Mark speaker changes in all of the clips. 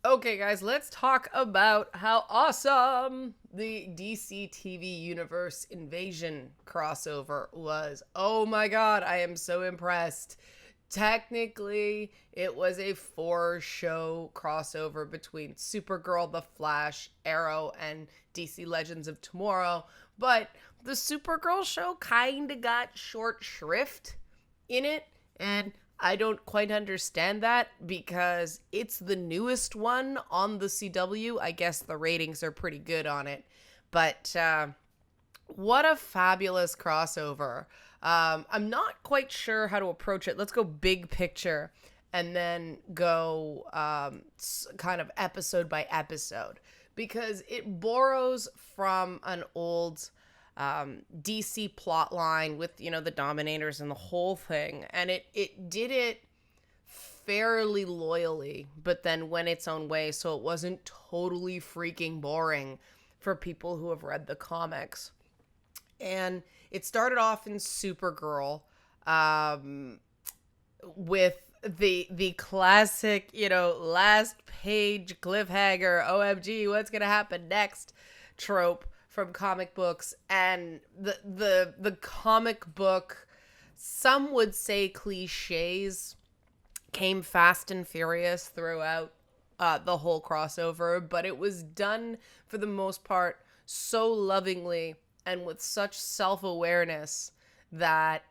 Speaker 1: Okay, guys, let's talk about how awesome the DC TV Universe Invasion crossover was. Oh my god, I am so impressed. Technically, it was a four-show crossover between Supergirl, The Flash, Arrow, and DC Legends of Tomorrow, but the Supergirl show kinda got short shrift in it, and I don't quite understand that because it's the newest one on the CW. I guess the ratings are pretty good on it. But what a fabulous crossover. I'm not quite sure how to approach it. Let's go big picture and then go kind of episode by episode because it borrows from an old DC plot line with, the Dominators and the whole thing. And it did it fairly loyally, but then went its own way. So it wasn't totally freaking boring for people who have read the comics. And it started off in Supergirl with the classic, last page cliffhanger, OMG, what's going to happen next trope from comic books. And the comic book, some would say cliches, came fast and furious throughout the whole crossover, but it was done for the most part so lovingly and with such self-awareness that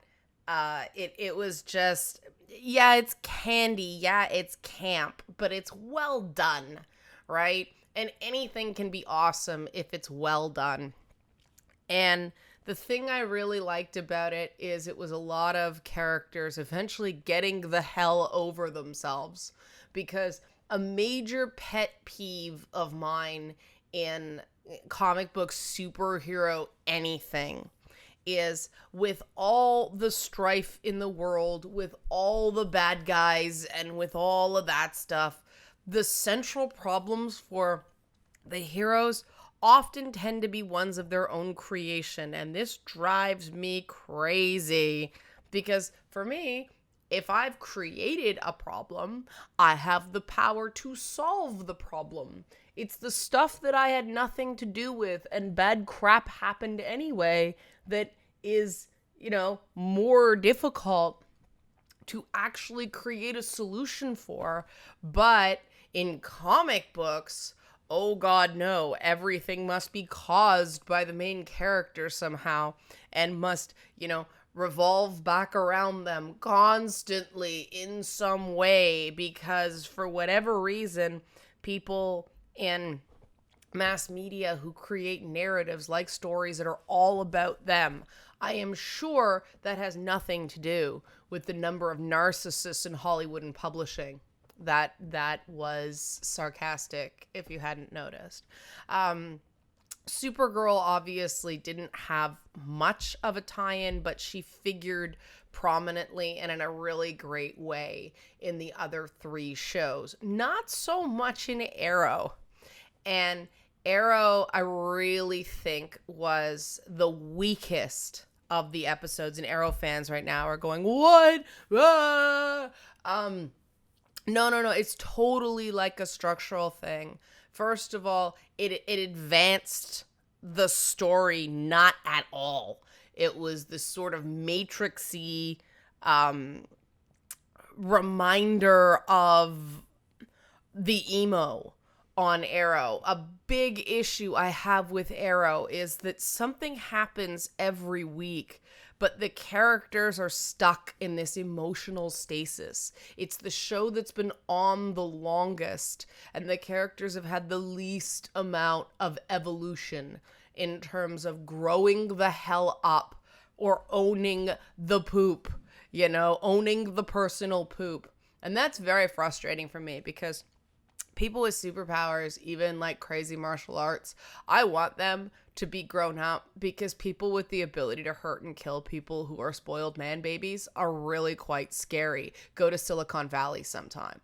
Speaker 1: it was just, yeah, it's candy, yeah, it's camp, but it's well done, right? And anything can be awesome if it's well done. And the thing I really liked about it is it was a lot of characters eventually getting the hell over themselves, because a major pet peeve of mine in comic book superhero anything is, with all the strife in the world, with all the bad guys and with all of that stuff, the central problems for the heroes often tend to be ones of their own creation. And this drives me crazy because for me, if I've created a problem, I have the power to solve the problem. It's the stuff that I had nothing to do with and bad crap happened anyway that is, more difficult to actually create a solution for. But in comic books, oh god, no, everything must be caused by the main character somehow and must, revolve back around them constantly in some way, because for whatever reason, people in mass media who create narratives like stories that are all about them. I am sure that has nothing to do with the number of narcissists in Hollywood and publishing. That was sarcastic if you hadn't noticed. Supergirl obviously didn't have much of a tie-in, but she figured prominently and in a really great way in the other three shows. Not so much in Arrow. And Arrow, I really think, was the weakest of the episodes, and Arrow fans right now are going, what? Ah! No. It's totally like a structural thing. First of all, it advanced the story not at all. It was this sort of matrixy reminder of the emo on Arrow. A big issue I have with Arrow is that something happens every week, but the characters are stuck in this emotional stasis. It's the show that's been on the longest, and the characters have had the least amount of evolution in terms of growing the hell up or owning the poop, owning the personal poop. And that's very frustrating for me because people with superpowers, even like crazy martial arts, I want them to be grown up, because people with the ability to hurt and kill people who are spoiled man babies are really quite scary. Go to Silicon Valley sometime.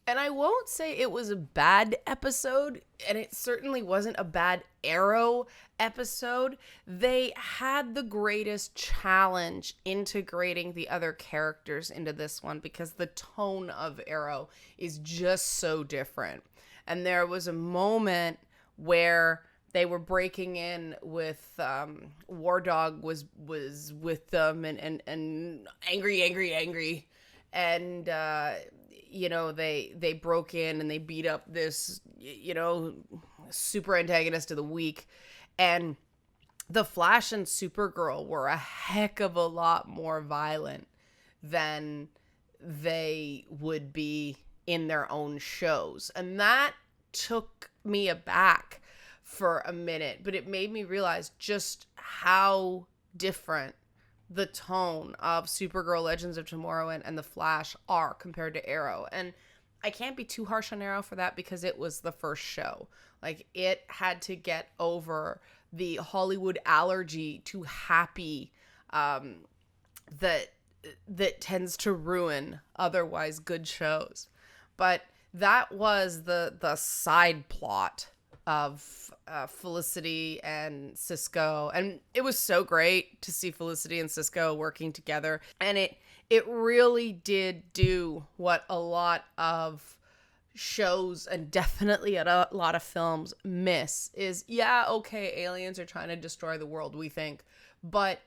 Speaker 1: And I won't say it was a bad episode, and it certainly wasn't a bad Arrow episode. They had the greatest challenge integrating the other characters into this one because the tone of Arrow is just so different. And there was a moment where they were breaking in with War Dog was with them and angry, and they broke in and they beat up this super antagonist of the week, and the Flash and Supergirl were a heck of a lot more violent than they would be in their own shows, and that took me aback for a minute, but it made me realize just how different the tone of Supergirl, Legends of Tomorrow, and The Flash are compared to Arrow. And I can't be too harsh on Arrow for that because it was the first show. Like, it had to get over the Hollywood allergy to happy that tends to ruin otherwise good shows. But that was the side plot of Felicity and Cisco, and it was so great to see Felicity and Cisco working together, and it really did do what a lot of shows and definitely a lot of films miss is, yeah, okay, aliens are trying to destroy the world, we think, but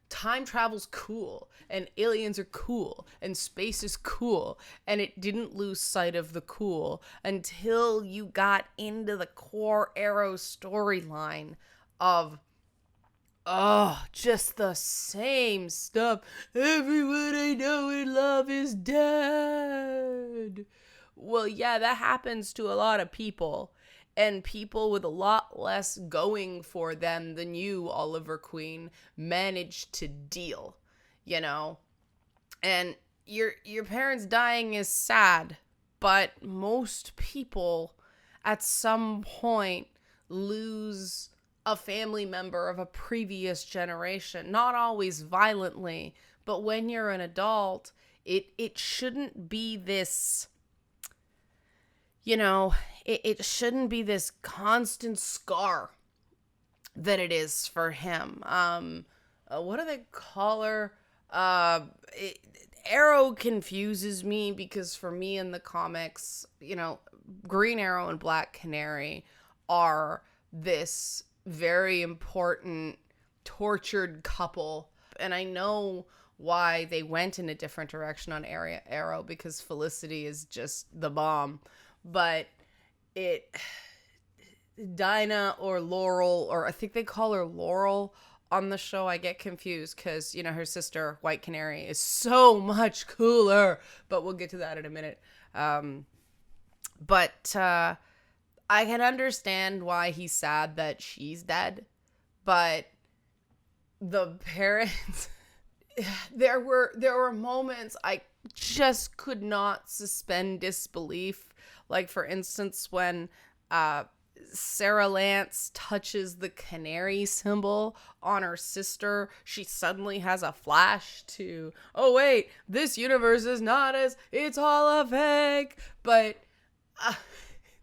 Speaker 1: time travel's cool, and aliens are cool, and space is cool, and it didn't lose sight of the cool until you got into the core Arrow storyline of, just the same stuff. Everyone I know and love is dead. Well, yeah, that happens to a lot of people. And people with a lot less going for them than you, Oliver Queen, managed to deal, And your parents dying is sad, but most people at some point lose a family member of a previous generation. Not always violently, but when you're an adult, it shouldn't be this... it shouldn't be this constant scar that it is for him. What do they call her? Arrow confuses me because for me in the comics, Green Arrow and Black Canary are this very important tortured couple. And I know why they went in a different direction on Arrow because Felicity is just the bomb. But Dinah or Laurel, or I think they call her Laurel on the show, I get confused because, her sister, White Canary, is so much cooler. But we'll get to that in a minute. But I can understand why he's sad that she's dead. But the parents... there were moments I just could not suspend disbelief. Like, for instance, when Sarah Lance touches the canary symbol on her sister, she suddenly has a flash to, oh, wait, this universe is not it's all a fake. But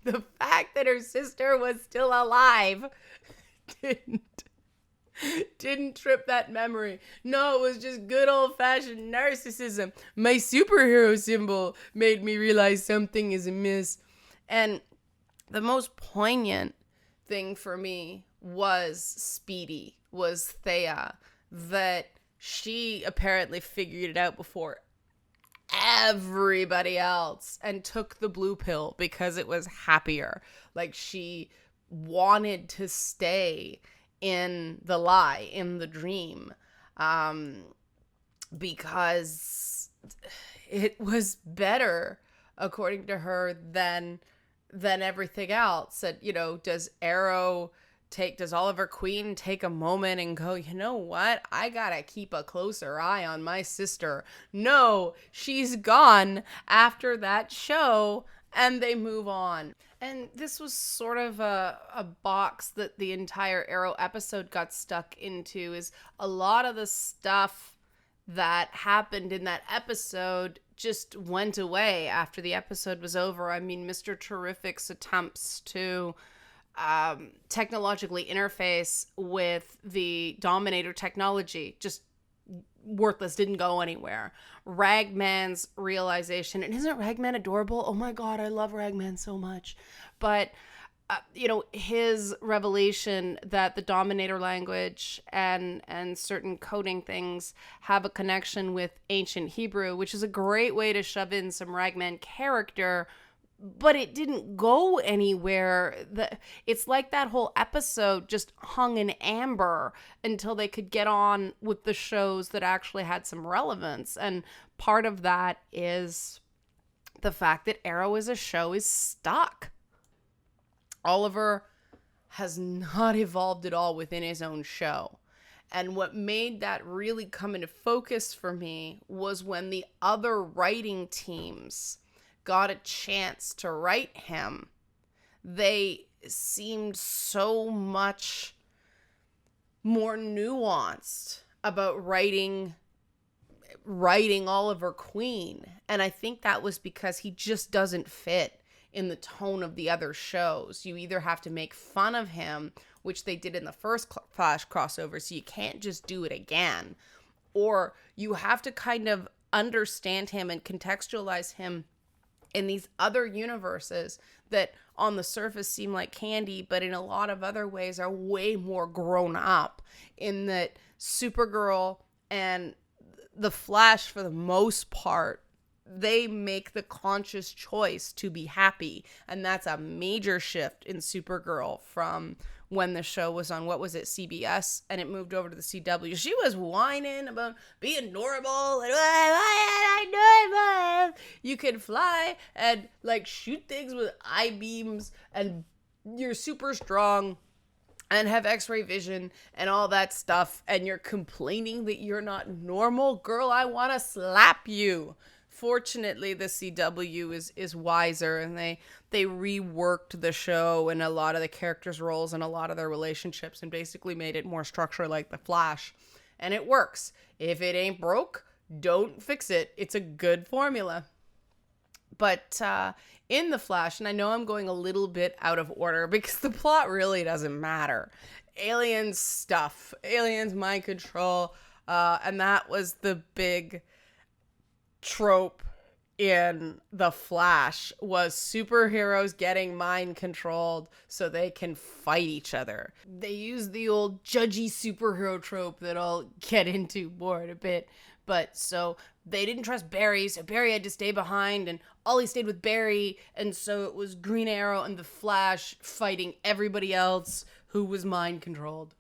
Speaker 1: the fact that her sister was still alive didn't trip that memory. No, it was just good old-fashioned narcissism. My superhero symbol made me realize something is amiss. And the most poignant thing for me was Speedy, was Thea, that she apparently figured it out before everybody else and took the blue pill because it was happier. Like, she wanted to stay in the lie, in the dream, because it was better, according to her, than everything else. And, does Oliver Queen take a moment and go, you know what? I gotta keep a closer eye on my sister. No, she's gone after that show, and they move on. And this was sort of a box that the entire Arrow episode got stuck into, is a lot of the stuff that happened in that episode just went away after the episode was over. I mean, Mr. Terrific's attempts to technologically interface with the Dominator technology just worthless, didn't go anywhere. Ragman's realization, and isn't Ragman adorable? Oh my god, I love Ragman so much. But his revelation that the Dominator language and certain coding things have a connection with ancient Hebrew, which is a great way to shove in some Ragman character, but it didn't go anywhere. It's like that whole episode just hung in amber until they could get on with the shows that actually had some relevance. And part of that is the fact that Arrow as a show is stuck. Oliver has not evolved at all within his own show. And what made that really come into focus for me was when the other writing teams got a chance to write him. They seemed so much more nuanced about writing Oliver Queen. And I think that was because he just doesn't fit in the tone of the other shows. You either have to make fun of him, which they did in the first Flash crossover, so you can't just do it again, or you have to kind of understand him and contextualize him in these other universes that on the surface seem like candy, but in a lot of other ways are way more grown up, in that Supergirl and the Flash, for the most part, they make the conscious choice to be happy. And that's a major shift in Supergirl from when the show was on, what was it, CBS, and it moved over to the CW. She was whining about being normal and I know you can fly and like shoot things with I-beams and you're super strong and have x-ray vision and all that stuff, and you're complaining that you're not normal. Girl, I want to slap you. Fortunately, the CW is wiser, and they reworked the show and a lot of the characters' roles and a lot of their relationships and basically made it more structured like The Flash. And it works. If it ain't broke, don't fix it. It's a good formula. But in The Flash, and I know I'm going a little bit out of order because the plot really doesn't matter. Aliens stuff, aliens mind control, and that was the big trope in The Flash, was superheroes getting mind controlled so they can fight each other. They use the old judgy superhero trope that I'll get into more in a bit. But so they didn't trust Barry, so Barry had to stay behind, and Ollie stayed with Barry, and so it was Green Arrow and the Flash fighting everybody else who was mind controlled.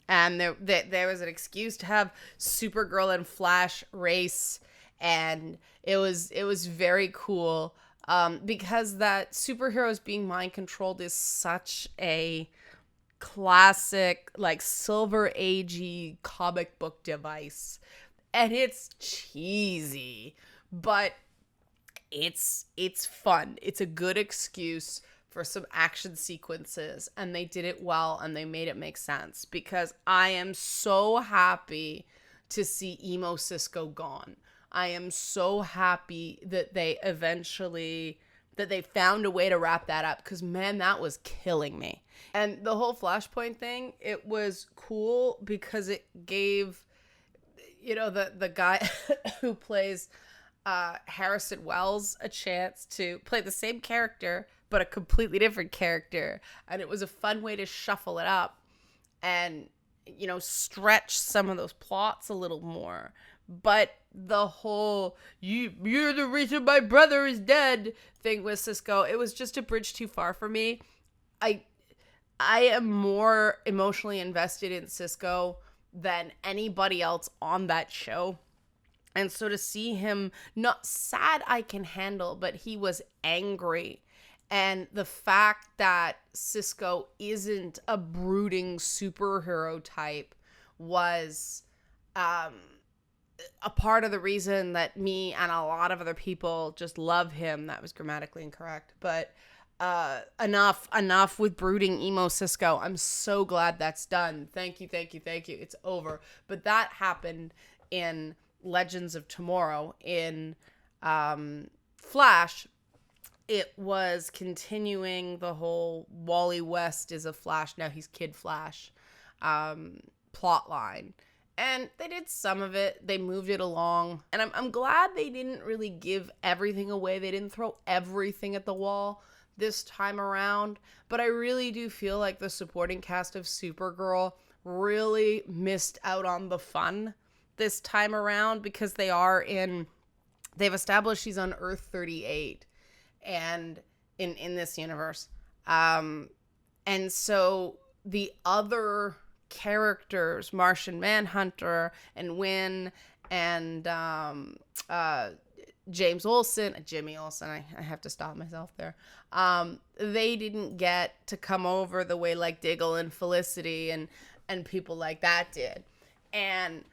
Speaker 1: And there was an excuse to have Supergirl and Flash race, and it was very cool, because that superheroes being mind controlled is such a classic, like, Silver Agey comic book device, and it's cheesy, but it's fun. It's a good excuse for some action sequences, and they did it well, and they made it make sense, because I am so happy to see emo Cisco gone. I am so happy that they found a way to wrap that up, because man, that was killing me. And the whole Flashpoint thing, it was cool because it gave, the guy who plays Harrison Wells a chance to play the same character but a completely different character, and it was a fun way to shuffle it up and stretch some of those plots a little more. But the whole you're the reason my brother is dead thing with Cisco, it was just a bridge too far for me. I am more emotionally invested in Cisco than anybody else on that show. And so to see him not sad, I can handle, but he was angry. And the fact that Cisco isn't a brooding superhero type was a part of the reason that me and a lot of other people just love him. That was grammatically incorrect, but enough with brooding emo Cisco. I'm so glad that's done. Thank you. It's over. But that happened in Legends of Tomorrow in Flash, it was continuing the whole Wally West is a Flash, now he's Kid Flash plot line. And they did some of it. They moved it along. And I'm glad they didn't really give everything away. They didn't throw everything at the wall this time around. But I really do feel like the supporting cast of Supergirl really missed out on the fun this time around, because they've established she's on Earth 38 and in this universe. And so the other characters, Martian Manhunter and Wynn and Jimmy Olsen, I have to stop myself there. They didn't get to come over the way like Diggle and Felicity and people like that did. And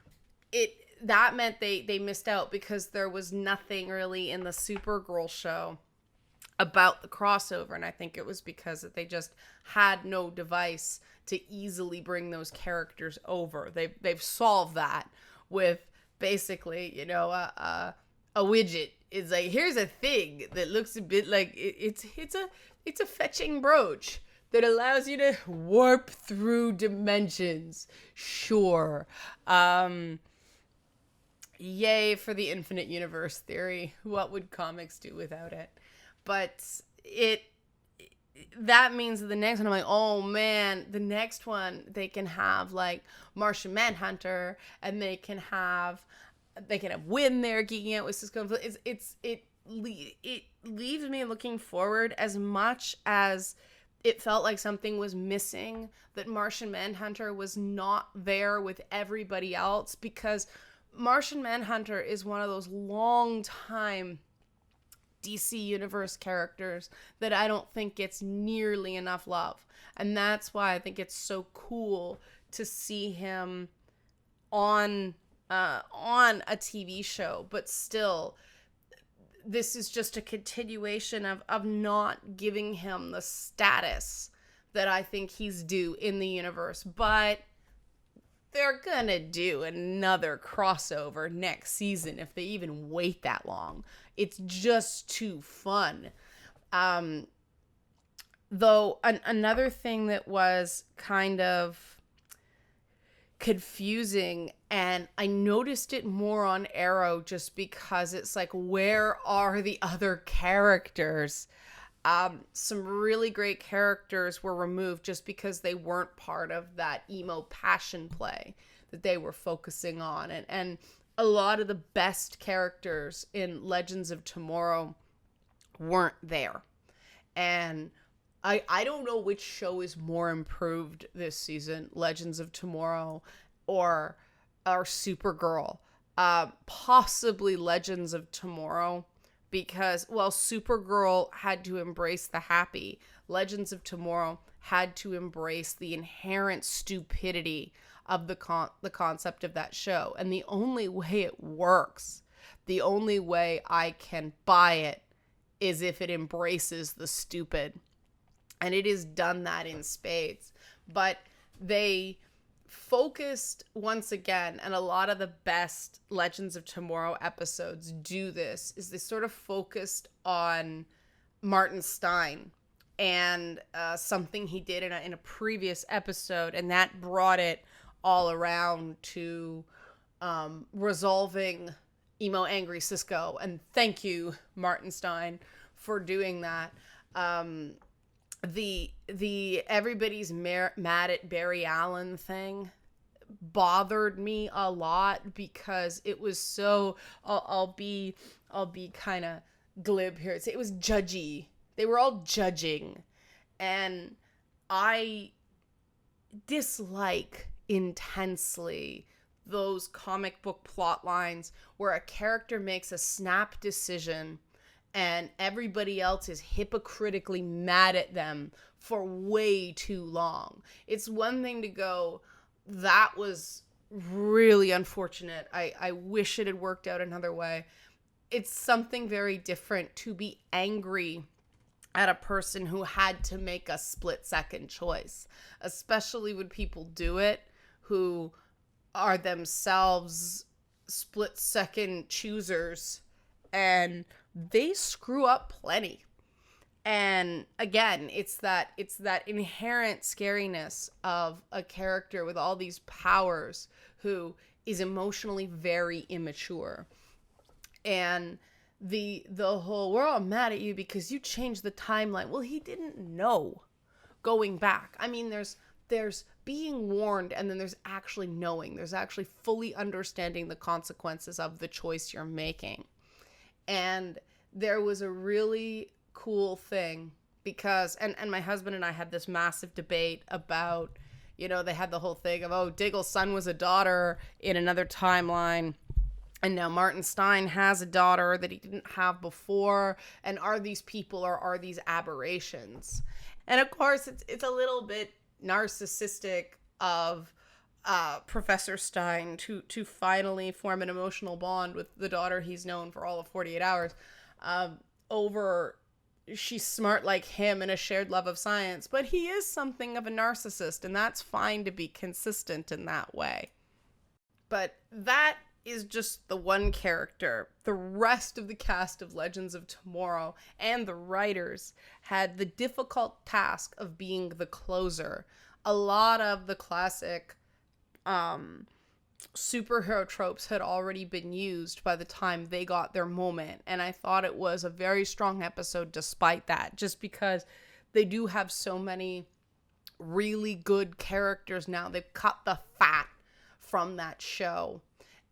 Speaker 1: that meant they missed out, because there was nothing really in the Supergirl show about the crossover. And I think it was because they just had no device to easily bring those characters over. They've solved that with basically, a widget. It's like, here's a thing that looks a bit like it's a fetching brooch that allows you to warp through dimensions. Sure. Yay for the infinite universe theory. What would comics do without it? But that means the next one, I'm like, oh man, the next one, they can have like Martian Manhunter, and they can have Wynn there geeking out with Cisco. It leaves me looking forward, as much as it felt like something was missing, that Martian Manhunter was not there with everybody else, because Martian Manhunter is one of those long time DC Universe characters that I don't think gets nearly enough love. And that's why I think it's so cool to see him on a TV show. But still, this is just a continuation of not giving him the status that I think he's due in the universe. But they're gonna do another crossover next season if they even wait that long. It's just too fun. Though another thing that was kind of confusing, and I noticed it more on Arrow just because it's like, where are the other characters? Some really great characters were removed just because they weren't part of that emo passion play that they were focusing on. And a lot of the best characters in Legends of Tomorrow weren't there. And I don't know which show is more improved this season, Legends of Tomorrow or Supergirl. Possibly Legends of Tomorrow, because, well, Supergirl had to embrace the happy. Legends of Tomorrow had to embrace the inherent stupidity of the concept of that show. And the only way it works, the only way I can buy it, is if it embraces the stupid. And it has done that in spades. But they focused once again, and a lot of the best Legends of Tomorrow episodes do this, is they sort of focused on Martin Stein and something he did in a previous episode, and that brought it all around to resolving emo angry Cisco. And thank you, Martin Stein, for doing that. The everybody's mad at Barry Allen thing bothered me a lot, because it was so, I'll be kind of glib here. It was judgy. They were all judging, and I dislike intensely those comic book plot lines where a character makes a snap decision and everybody else is hypocritically mad at them for way too long. It's one thing to go, that was really unfortunate. I wish it had worked out another way. It's something very different to be angry at a person who had to make a split-second choice, especially when people do it who are themselves split-second choosers and they screw up plenty. And again, it's that inherent scariness of a character with all these powers who is emotionally very immature. And the whole, we're all mad at you because you changed the timeline. Well, he didn't know going back. I mean, there's being warned, and then there's actually knowing. There's actually fully understanding the consequences of the choice you're making. And there was a really cool thing because, and my husband and I had this massive debate about, they had the whole thing of, oh, Diggle's son was a daughter in another timeline, and now Martin Stein has a daughter that he didn't have before, and are these people or are these aberrations? And of course, it's a little bit narcissistic of Professor Stein to finally form an emotional bond with the daughter he's known for all of 48 hours over she's smart like him and a shared love of science, but he is something of a narcissist, and that's fine to be consistent in that way. But that is just the one character. The rest of the cast of Legends of Tomorrow and the writers had the difficult task of being the closer. A lot of the classic superhero tropes had already been used by the time they got their moment, and I thought it was a very strong episode despite that, just because they do have so many really good characters now. They've cut the fat from that show,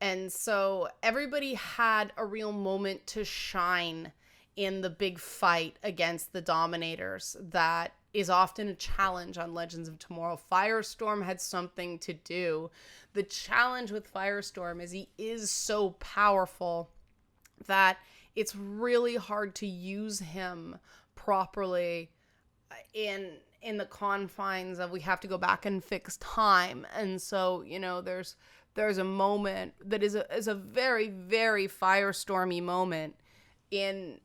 Speaker 1: and so everybody had a real moment to shine in the big fight against the Dominators that is often a challenge on Legends of Tomorrow. Firestorm had something to do. The challenge with Firestorm is he is so powerful that it's really hard to use him properly in the confines of we have to go back and fix time. And so, there's a moment that is a very, very Firestormy moment in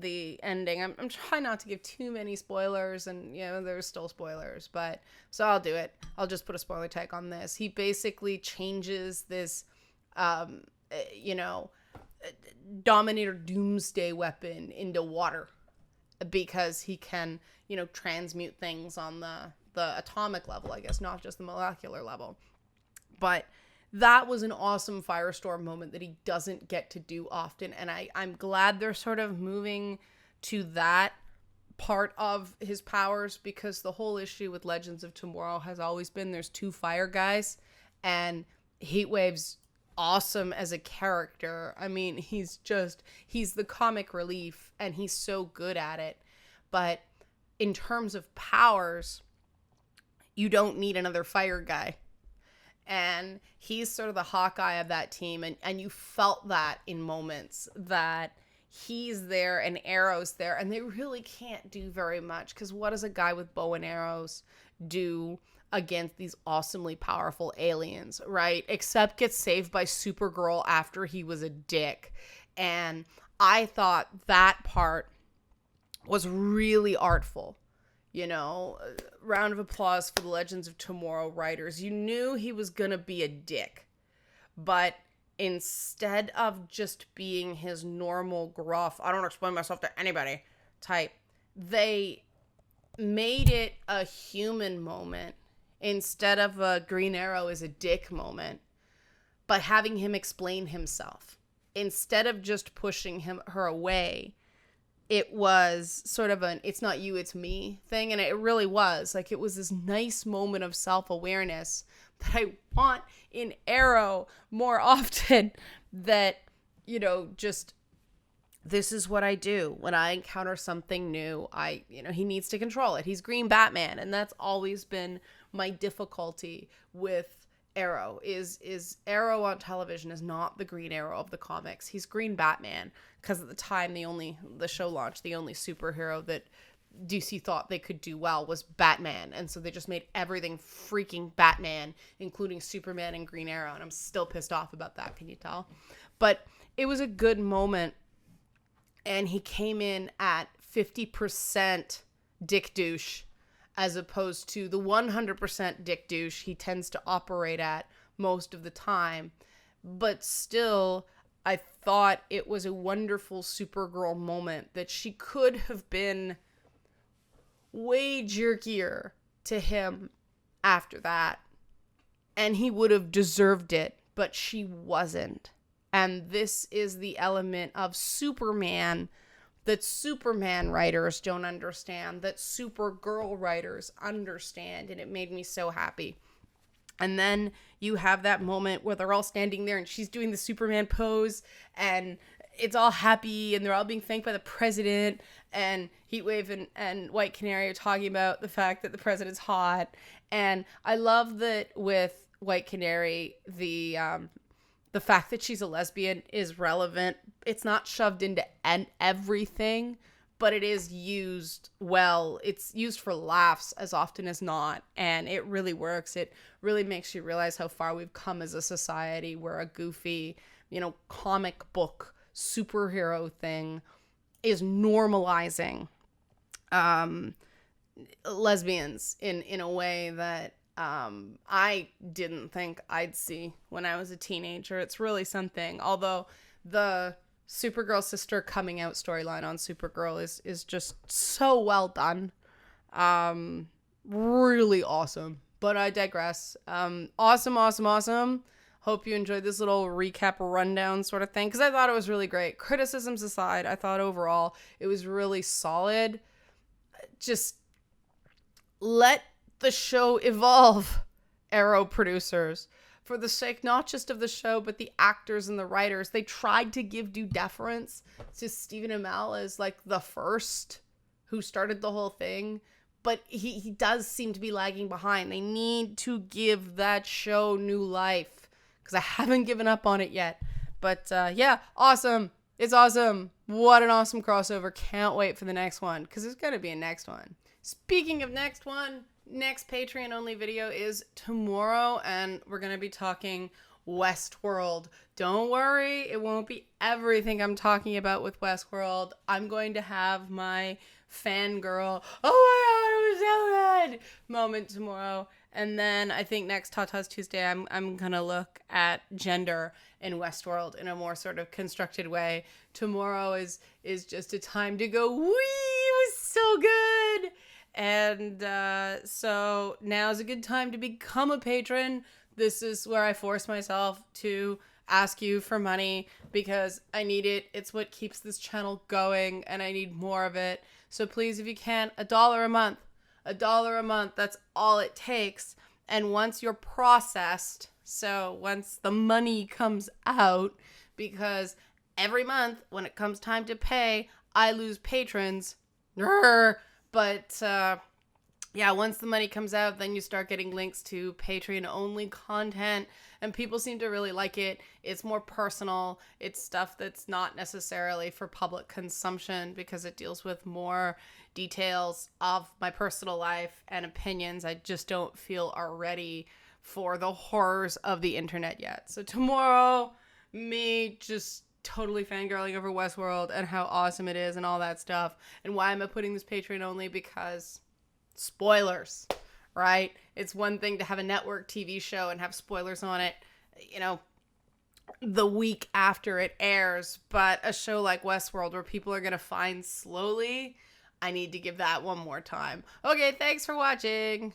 Speaker 1: the ending. I'm trying not to give too many spoilers, and there's still spoilers, but so I'll do it. I'll just put a spoiler tag on this. He basically changes this Dominator doomsday weapon into water because he can transmute things on the atomic level, I guess, not just the molecular level. But that was an awesome Firestorm moment that he doesn't get to do often. And I'm glad they're sort of moving to that part of his powers, because the whole issue with Legends of Tomorrow has always been there's two fire guys, and Heatwave's awesome as a character. I mean, he's the comic relief, and he's so good at it. But in terms of powers, you don't need another fire guy. And he's sort of the Hawkeye of that team. And you felt that in moments that he's there and Arrow's there. And they really can't do very much, because what does a guy with bow and arrows do against these awesomely powerful aliens, right? Except get saved by Supergirl after he was a dick. And I thought that part was really artful. Round of applause for the Legends of Tomorrow writers. You knew he was gonna be a dick, but instead of just being his normal gruff, I don't explain myself to anybody type, they made it a human moment instead of a Green Arrow is a dick moment, but having him explain himself instead of just pushing her away. It was sort of an it's not you, it's me thing. And it really was. Like, it was this nice moment of self-awareness that I want in Arrow more often, that, just this is what I do. When I encounter something new, he needs to control it. He's Green Batman. And that's always been my difficulty with Arrow is Arrow on television is not the Green Arrow of the comics. He's Green Batman, because at the time the show launched, the only superhero that DC thought they could do well was Batman, and so they just made everything freaking Batman, including Superman and Green Arrow, and I'm still pissed off about that, can you tell? But it was a good moment, and he came in at 50% dick douche, as opposed to the 100% dick douche he tends to operate at most of the time. But still, I thought it was a wonderful Supergirl moment that she could have been way jerkier to him after that, and he would have deserved it, but she wasn't. And this is the element of Superman that Superman writers don't understand, that Supergirl writers understand, and it made me so happy. And then you have that moment where they're all standing there and she's doing the Superman pose and it's all happy and they're all being thanked by the president, and Heatwave and White Canary are talking about the fact that the president's hot. And I love that with White Canary, the fact that she's a lesbian is relevant. It's not shoved into everything, but it is used well. It's used for laughs as often as not, and it really works. It really makes you realize how far we've come as a society where a goofy, comic book superhero thing is normalizing lesbians in a way that I didn't think I'd see when I was a teenager. It's really something. Although the Supergirl sister coming out storyline on Supergirl is just so well done. Really awesome. But I digress. Awesome. Hope you enjoyed this little recap rundown sort of thing, because I thought it was really great. Criticisms aside, I thought overall it was really solid. Just let the show evolve, Arrow producers. For the sake not just of the show, but the actors and the writers. They tried to give due deference to Stephen Amell as like the first who started the whole thing, but he does seem to be lagging behind. They need to give that show new life, because I haven't given up on it yet. But yeah, awesome. It's awesome. What an awesome crossover. Can't wait for the next one, because there's going to be a next one. Speaking of next one, next Patreon only video is tomorrow, and we're going to be talking Westworld. Don't worry, it won't be everything I'm talking about with Westworld. I'm going to have my fangirl, oh my god, it was so good moment tomorrow. And then I think next Tata's Tuesday, I'm going to look at gender in Westworld in a more sort of constructed way. Tomorrow is just a time to go, wee, it was so good. And so now's a good time to become a patron. This is where I force myself to ask you for money, because I need it. It's what keeps this channel going, and I need more of it. So please, if you can, $1 a month. $1 a month, that's all it takes. And once you're processed, so once the money comes out, because every month when it comes time to pay, I lose patrons. But yeah, once the money comes out, then you start getting links to Patreon-only content, and people seem to really like it. It's more personal. It's stuff that's not necessarily for public consumption, because it deals with more details of my personal life and opinions I just don't feel are ready for the horrors of the internet yet. So tomorrow, me just totally fangirling over Westworld and how awesome it is and all that stuff. And why am I putting this Patreon only? Because spoilers, right? It's one thing to have a network TV show and have spoilers on it, the week after it airs, but a show like Westworld, where people are going to find slowly, I need to give that one more time. Okay, thanks for watching.